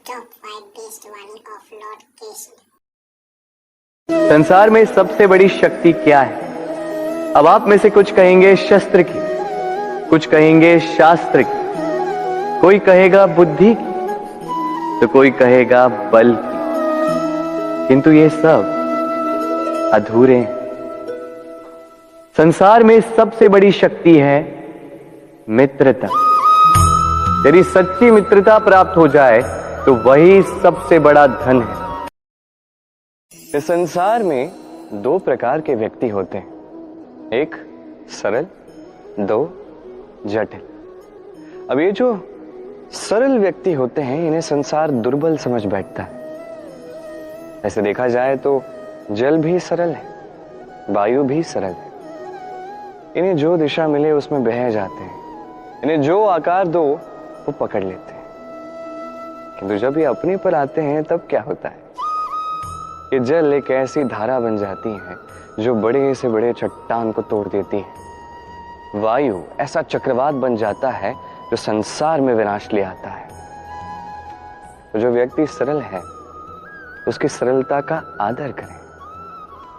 Top 5 best one of Lord Krishna. संसार में सबसे बड़ी शक्ति क्या है? अब आप में से कुछ कहेंगे शस्त्र की, कुछ कहेंगे शास्त्र की, कोई कहेगा बुद्धि की, तो कोई कहेगा बल की। किंतु ये सब अधूरे हैं। संसार में सबसे बड़ी शक्ति है मित्रता। यदि सच्ची मित्रता प्राप्त हो जाए तो वही सबसे बड़ा धन है। इस संसार में दो प्रकार के व्यक्ति होते हैं, एक सरल, दो जटिल। अब ये जो सरल व्यक्ति होते हैं इन्हें संसार दुर्बल समझ बैठता है। ऐसे देखा जाए तो जल भी सरल है, वायु भी सरल है। इन्हें जो दिशा मिले उसमें बह जाते हैं, इन्हें जो आकार दो वो पकड़ लेते हैं। किंतु जब ये अपने पर आते हैं तब क्या होता है? ये जल एक ऐसी धारा बन जाती है जो बड़े से बड़े चट्टान को तोड़ देती है। वायु ऐसा चक्रवात बन जाता है जो संसार में विनाश ले आता है। तो जो व्यक्ति सरल है उसकी सरलता का आदर करें,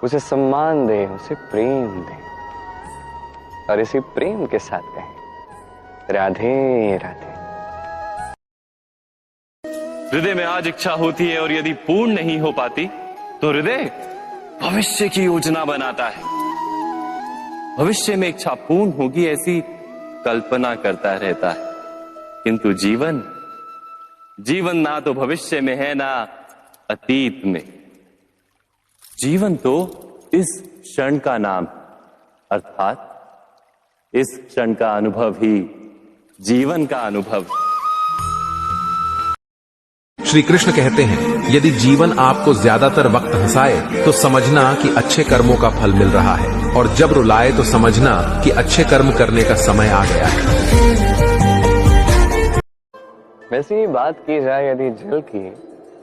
उसे सम्मान दें, उसे प्रेम दें और इसी प्रेम के साथ कहें राधे राधे। हृदय में आज इच्छा होती है और यदि पूर्ण नहीं हो पाती तो हृदय भविष्य की योजना बनाता है। भविष्य में इच्छा पूर्ण होगी ऐसी कल्पना करता रहता है। किंतु जीवन ना तो भविष्य में है ना अतीत में। जीवन तो इस क्षण का नाम, अर्थात इस क्षण का अनुभव ही जीवन का अनुभव। श्री कृष्ण कहते हैं, यदि जीवन आपको ज्यादातर वक्त हंसाए तो समझना कि अच्छे कर्मों का फल मिल रहा है, और जब रुलाए तो समझना कि अच्छे कर्म करने का समय आ गया है। वैसे ही बात की जाए यदि जल की,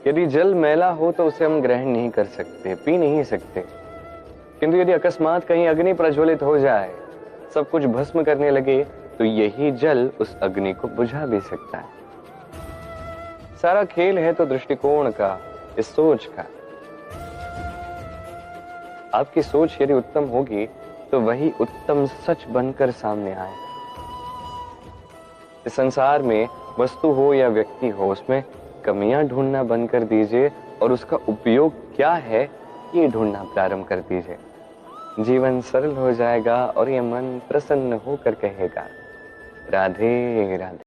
यदि जल मैला हो तो उसे हम ग्रहण नहीं कर सकते, पी नहीं सकते। किंतु यदि अकस्मात कहीं अग्नि प्रज्वलित हो जाए, सब कुछ भस्म करने लगे, तो यही जल उस अग्नि को बुझा भी सकता है। सारा खेल है तो दृष्टिकोण का, इस सोच का। आपकी सोच यदि उत्तम होगी तो वही उत्तम सच बनकर सामने आए। इस संसार में वस्तु हो या व्यक्ति हो, उसमें कमियां ढूंढना बंद कर दीजिए और उसका उपयोग क्या है ये ढूंढना प्रारंभ कर दीजिए। जीवन सरल हो जाएगा और ये मन प्रसन्न होकर कहेगा राधे राधे।